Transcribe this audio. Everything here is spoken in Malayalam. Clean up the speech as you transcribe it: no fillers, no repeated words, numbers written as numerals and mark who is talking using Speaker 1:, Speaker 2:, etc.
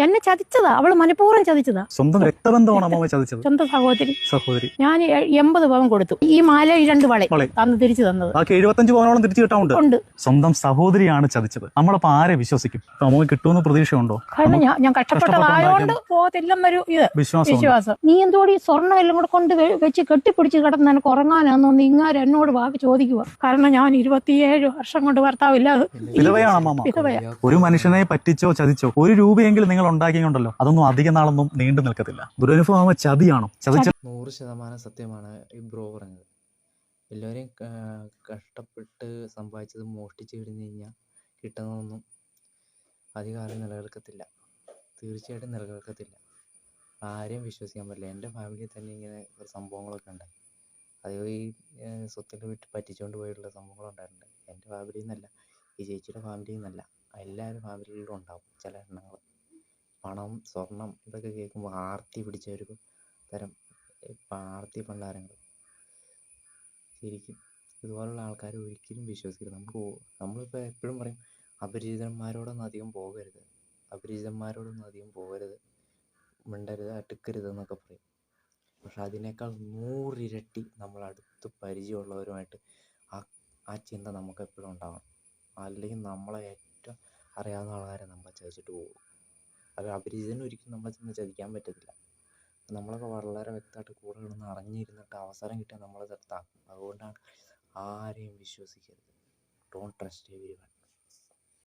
Speaker 1: എന്നെ ചതിച്ചതാ, അവള് മനഃപൂർവ്വം ചതിച്ചതാ.
Speaker 2: സ്വന്തം രക്തബന്ധമാണ് അമ്മ ചതിച്ചത്.
Speaker 1: സ്വന്തം
Speaker 2: സഹോദരി.
Speaker 1: ഞാൻ 80 പവൻ കൊടുത്തു. ഈ മാല 2 വള തന്ന് തിരിച്ചു തന്നത്.
Speaker 2: ബാക്കി 75 പവനോളം തിരിച്ചു കിട്ടാറുണ്ട്. സ്വന്തം സഹോദരിയാണ് ചതിച്ചത്. നമ്മളപ്പോ ആരെ വിശ്വസിക്കും? അമ്മ കിട്ടുമെന്ന് പ്രതീക്ഷയുണ്ടോ?
Speaker 1: കാരണം ഞാൻ കഷ്ടപ്പെട്ടതായോണ്ട് പോകത്തില്ലെന്നൊരു വിശ്വാസം. നീ എന്തോടി സ്വർണ്ണം എല്ലാം കൂടെ കൊണ്ട് വെച്ച് കെട്ടിപ്പിടിച്ച് കിടന്ന് എനിക്ക് ഉറങ്ങാനാന്നോന്ന് ഇങ്ങാര് എന്നോട് വാക്ക് ചോദിക്കുക. കാരണം ഞാൻ 27 വർഷം കൊണ്ട് ഭർത്താവില്ലാതെ
Speaker 3: വിധവയാണ്.
Speaker 2: ഒരു മനുഷ്യനെ പറ്റിച്ചോ ചതിച്ചോ 1 രൂപയെങ്കിലും നിങ്ങൾ ഉണ്ടാക്കിയുണ്ടല്ലോ, അതൊന്നും അധിക നാളൊന്നും നീണ്ടു നിൽക്കത്തില്ല. ദുരനുഭവം ചതിയാണോ?
Speaker 3: 100% സത്യമാണ് ഈ ബ്രോ പറഞ്ഞത്. എല്ലാവരെയും കഷ്ടപ്പെട്ട് സമ്പാദിച്ചത് മോഷ്ടിച്ച് കഴിഞ്ഞ് കഴിഞ്ഞാൽ കിട്ടുന്നതൊന്നും അധികകാലം നിലനിൽക്കത്തില്ല. തീർച്ചയായിട്ടും നിലനിൽക്കത്തില്ല. ആരെയും വിശ്വസിക്കാൻ പറ്റില്ല. എൻ്റെ ഫാമിലിയിൽ തന്നെ ഇങ്ങനെ ഒരു സംഭവങ്ങളൊക്കെ ഉണ്ട്. അതേപോലെ ഈ സ്വത്തിൻ്റെ വിട്ട് പറ്റിച്ചുകൊണ്ട് പോയിട്ടുള്ള സംഭവങ്ങളുണ്ടായിട്ടുണ്ട്. എൻ്റെ ഫാമിലിയിൽ നിന്നല്ല, ഈ ചേച്ചിയുടെ ഫാമിലിയിൽ നിന്നല്ല, എല്ലാവരും ഫാമിലിയിലും ഉണ്ടാവും ചില എണ്ണങ്ങൾ. പണം, സ്വർണം ഇതൊക്കെ കേൾക്കുമ്പോൾ ആർത്തി പിടിച്ച ഒരു തരം ആർത്തി പണ്ടാരങ്ങൾ. ശരിക്കും ഇതുപോലുള്ള ആൾക്കാരെ ഒരിക്കലും വിശ്വസിക്കരുത്. നമ്മളിപ്പോൾ എപ്പോഴും പറയും അപരിചിതന്മാരോടൊന്നും അധികം പോകരുത്, മിണ്ടരുത്, അടുക്കരുത് എന്നൊക്കെ പറയും. പക്ഷെ അതിനേക്കാൾ 100 ഇരട്ടി നമ്മൾ അടുത്ത് പരിചയമുള്ളവരുമായിട്ട് ആ ചിന്ത നമുക്ക് എപ്പോഴും ഉണ്ടാവണം. അല്ലെങ്കിൽ നമ്മളെ ഏറ്റവും അറിയാവുന്ന ആൾക്കാരെ നമ്മളെ ചതിച്ചിട്ട് പോകും. അത് അപരിചിതന് ഒരിക്കലും നമ്മളെ ചെന്ന് ചതിക്കാൻ പറ്റത്തില്ല. നമ്മളൊക്കെ വളരെ വ്യക്തമായിട്ട് കൂടെ കിടന്ന് അറിഞ്ഞിരുന്നിട്ട് അവസരം കിട്ടിയാൽ നമ്മളെ നിർത്താം. അതുകൊണ്ടാണ് ആരെയും വിശ്വസിക്കരുത്. Don't trust everyone.